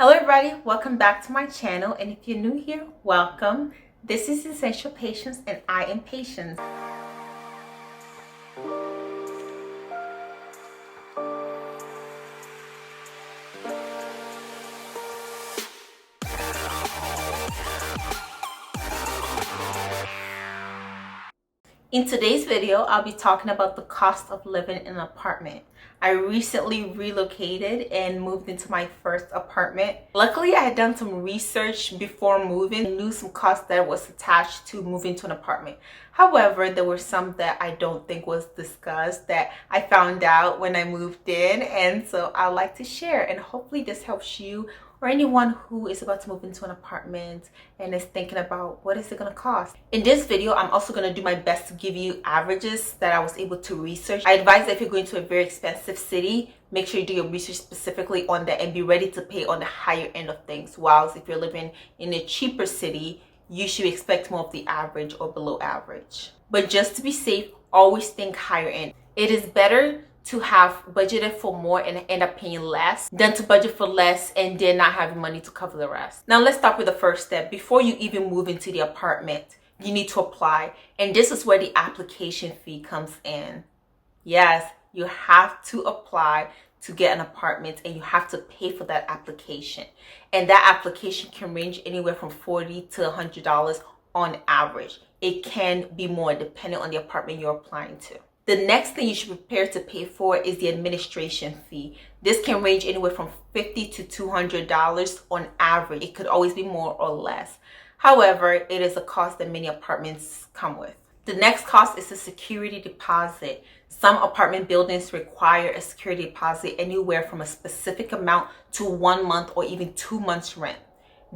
Hello everybody, welcome back to my channel, and if you're new here, welcome. This is Essential Patience and I am Patience. In today's video, I'll be talking about the cost of living in an apartment. I recently relocated and moved into my first apartment. Luckily, I had done some research before moving and knew some costs that was attached to moving to an apartment. However, there were some that I don't think was discussed that I found out when I moved in, and so I'd like to share, and hopefully this helps you or anyone who is about to move into an apartment and is thinking about what is it going to cost. In this video, I'm also going to do my best to give you averages that I was able to research. I advise that if you're going to a very expensive city, make sure you do your research specifically on that and be ready to pay on the higher end of things. Whilst if you're living in a cheaper city, you should expect more of the average or below average. But just to be safe, always think higher end. It is better to have budgeted for more and end up paying less than to budget for less and then not having money to cover the rest. Now let's start with the first step. Before you even move into the apartment, you need to apply, and this is where the application fee comes in. Yes, you have to apply to get an apartment, and you have to pay for that application, and that application can range anywhere from $40 to $100 on average. It can be more depending on the apartment you're applying to. The next thing you should prepare to pay for is the administration fee. This can range anywhere from $50 to $200 on average. It could always be more or less. However, it is a cost that many apartments come with. The next cost is a security deposit. Some apartment buildings require a security deposit anywhere from a specific amount to 1 month or even 2 months rent.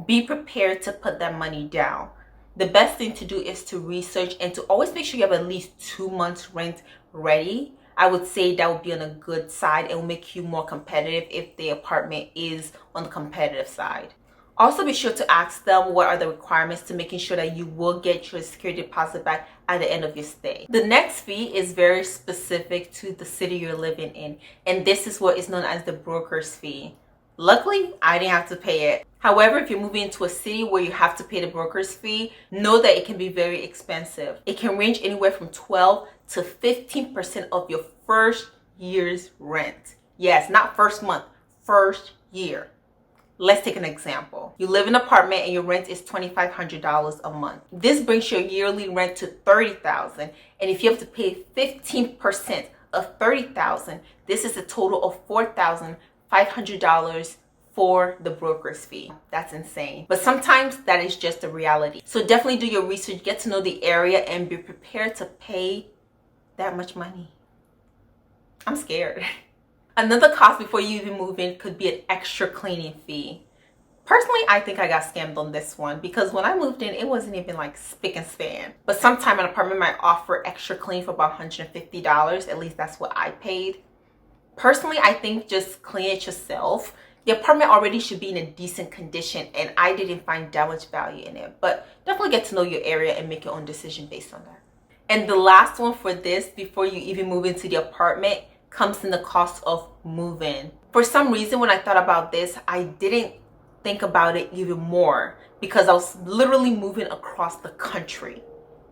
Be prepared to put that money down. The best thing to do is to research and to always make sure you have at least 2 months rent ready. I would say that would be on a good side and will make you more competitive if the apartment is on the competitive side. Also, be sure to ask them what are the requirements to making sure that you will get your security deposit back at the end of your stay. The next fee is very specific to the city you're living in, and this is what is known as the broker's fee. Luckily, I didn't have to pay it. However, if you're moving into a city where you have to pay the broker's fee, know that it can be very expensive. It can range anywhere from 12 to 15% of your first year's rent. Yes, not first month, first year. Let's take an example. You live in an apartment and your rent is $2,500 a month. This brings your yearly rent to $30,000, and if you have to pay 15% of $30,000, this is a total of $4,500 for the broker's fee. That's insane. But sometimes that is just the reality. So definitely do your research, get to know the area, and be prepared to pay that much money. I'm scared. Another cost before you even move in could be an extra cleaning fee. Personally, I think I got scammed on this one because when I moved in, it wasn't even like spick and span. But sometimes an apartment might offer extra clean for about $150. At least that's what I paid. Personally, I think just clean it yourself. The apartment already should be in a decent condition, and I didn't find that much value in it. But definitely get to know your area and make your own decision based on that. And the last one for this, before you even move into the apartment, comes in the cost of moving. For some reason, when I thought about this, I didn't think about it even more because I was literally moving across the country,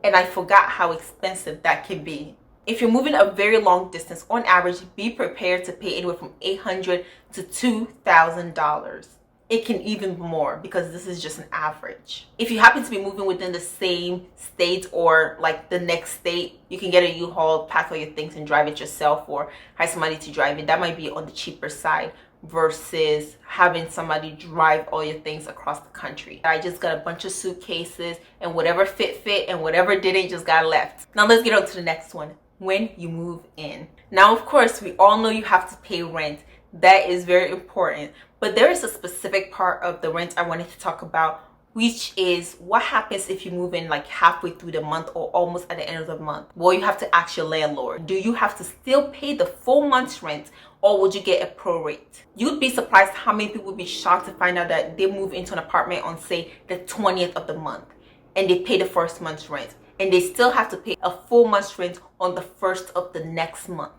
and I forgot how expensive that can be. If you're moving a very long distance, on average, be prepared to pay anywhere from $800 to $2,000. It can even be more because this is just an average. If you happen to be moving within the same state or like the next state, you can get a U-Haul, pack all your things and drive it yourself, or hire somebody to drive it. That might be on the cheaper side versus having somebody drive all your things across the country. I just got a bunch of suitcases, and whatever fit and whatever didn't just got left. Now let's get on to the next one. When you move in. Now, of course, we all know you have to pay rent. That is very important. But there is a specific part of the rent I wanted to talk about, which is what happens if you move in like halfway through the month or almost at the end of the month. Well, you have to ask your landlord, do you have to still pay the full month's rent, or would you get a prorate? You'd be surprised how many people would be shocked to find out that they move into an apartment on, say, the 20th of the month, and they pay the first month's rent, and they still have to pay a full month's rent on the first of the next month.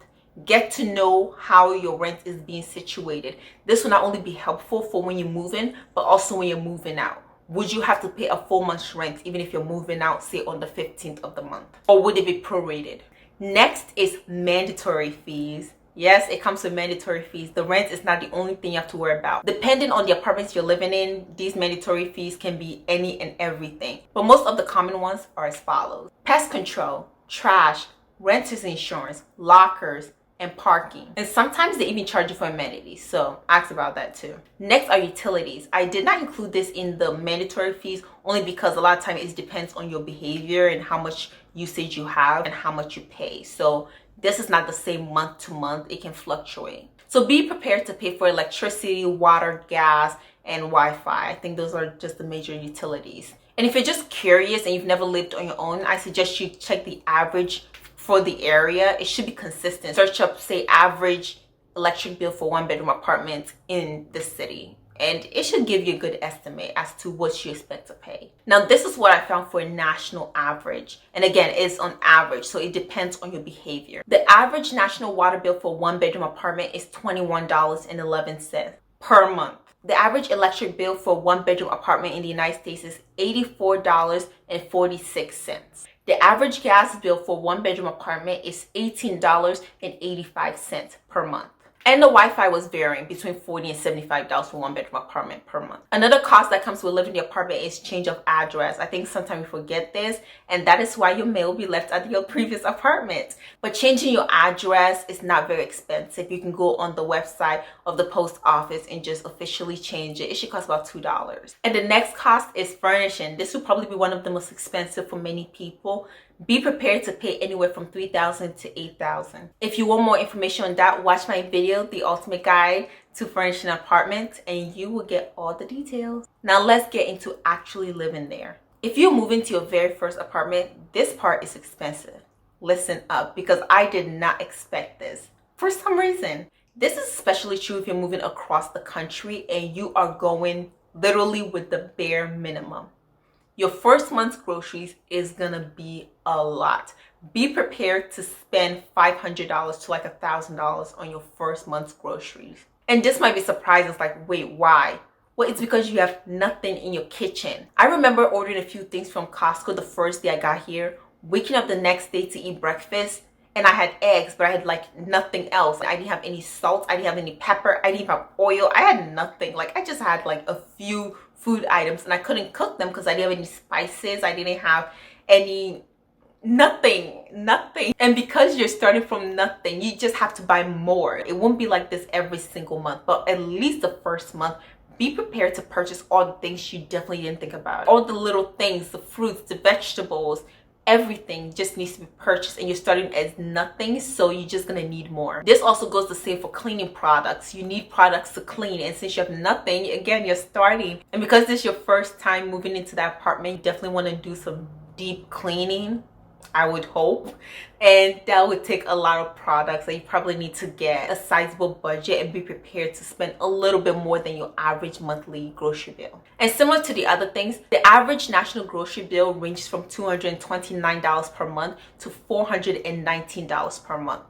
Get to know how your rent is being situated. This will not only be helpful for when you move in, but also when you're moving out. Would you have to pay a full month's rent even if you're moving out, say on the 15th of the month? Or would it be prorated? Next is mandatory fees. Yes, it comes with mandatory fees. The rent is not the only thing you have to worry about. Depending on the apartments you're living in, these mandatory fees can be any and everything. But most of the common ones are as follows: pest control, trash, renter's insurance, lockers, and parking. And sometimes they even charge you for amenities, so ask about that too. Next are utilities. I did not include this in the mandatory fees only because a lot of times it depends on your behavior and how much usage you have and how much you pay. So this is not the same month to month. It can fluctuate. So be prepared to pay for electricity, water, gas, and Wi-Fi. I think those are just the major utilities. And if you're just curious and you've never lived on your own, I suggest you check the average for the area. It should be consistent. Search up, say, average electric bill for one bedroom apartment in the city, and it should give you a good estimate as to what you expect to pay. Now, this is what I found for a national average. And again, it's on average, so it depends on your behavior. The average national water bill for one bedroom apartment is $21.11 per month. The average electric bill for one bedroom apartment in the United States is $84.46. The average gas bill for one bedroom apartment is $18.85 per month. And the Wi-Fi was varying between $40 and $75 for one bedroom apartment per month. Another cost that comes with living in the apartment is change of address. I think sometimes we forget this, and that is why your mail will be left at your previous apartment. But changing your address is not very expensive. You can go on the website of the post office and just officially change it. It should cost about $2. And the next cost is furnishing. This will probably be one of the most expensive for many people. Be prepared to pay anywhere from $3,000 to $8,000. If you want more information on that, watch my video, The Ultimate Guide to Furnishing an Apartment, and you will get all the details. Now let's get into actually living there. If you move into your very first apartment, this part is expensive. Listen up, because I did not expect this for some reason. This is especially true if you're moving across the country and you are going literally with the bare minimum. Your first month's groceries is gonna be a lot. Be prepared to spend $500 to like $1,000 on your first month's groceries. And this might be surprising. It's like, wait, why? Well, it's because you have nothing in your kitchen. I remember ordering a few things from Costco the first day I got here, waking up the next day to eat breakfast, and I had eggs, but I had like nothing else. I didn't have any salt, I didn't have any pepper, I didn't have oil, I had nothing. Like, I just had like a few food items, and I couldn't cook them because I didn't have any spices, I didn't have any nothing. And because you're starting from nothing, you just have to buy more. It won't be like this every single month, but at least the first month, be prepared to purchase all the things you definitely didn't think about. All the little things, the fruits, the vegetables, everything just needs to be purchased, and you're starting as nothing, so you're just gonna need more. This also goes the same for cleaning products. You need products to clean, and since you have nothing, again, you're starting. And because this is your first time moving into that apartment, you definitely want to do some deep cleaning, I would hope, and that would take a lot of products that you probably need to get a sizable budget and be prepared to spend a little bit more than your average monthly grocery bill. And similar to the other things, the average national grocery bill ranges from $229 per month to $419 per month.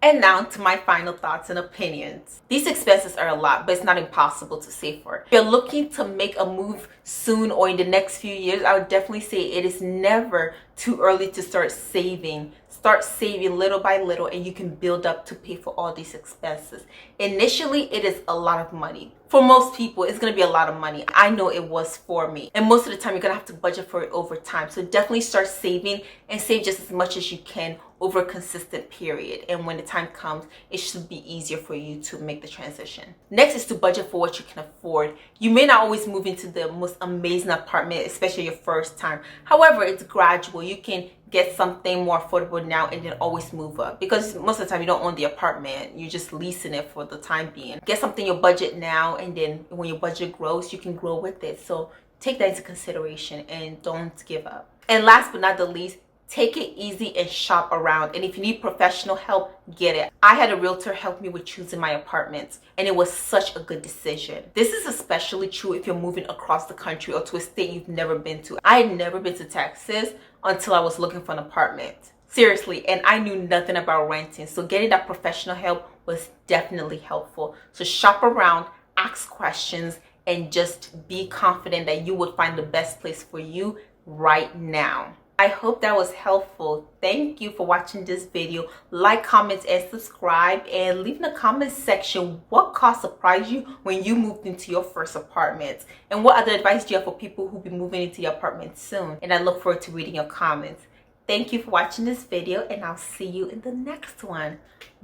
And now to my final thoughts and opinions. These expenses are a lot, but it's not impossible to save for. If you're looking to make a move soon or in the next few years, I would definitely say it is never too early to start saving. Start saving little by little, and you can build up to pay for all these expenses. Initially, it is a lot of money. For most people, it's going to be a lot of money. I know it was for me. And most of the time, you're going to have to budget for it over time. So definitely start saving, and save just as much as you can over a consistent period. And when the time comes, it should be easier for you to make the transition. Next is to budget for what you can afford. You may not always move into the most amazing apartment, especially your first time. However, it's gradual. You can get something more affordable now and then always move up, because most of the time you don't own the apartment, you're just leasing it for the time being. Get something your budget now, and then when your budget grows, you can grow with it. So take that into consideration and don't give up. And last but not the least, take it easy and shop around. And if you need professional help, get it. I had a realtor help me with choosing my apartments, and it was such a good decision. This is especially true if you're moving across the country or to a state you've never been to. I had never been to Texas until I was looking for an apartment. Seriously, and I knew nothing about renting, so getting that professional help was definitely helpful. So shop around, ask questions, and just be confident that you would find the best place for you right now. I hope that was helpful. Thank you for watching this video. Like, comment, and subscribe, and leave in the comment section what cost surprised you when you moved into your first apartment, and what other advice do you have for people who will be moving into your apartment soon. And I look forward to reading your comments. Thank you for watching this video, and I'll see you in the next one.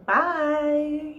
Bye.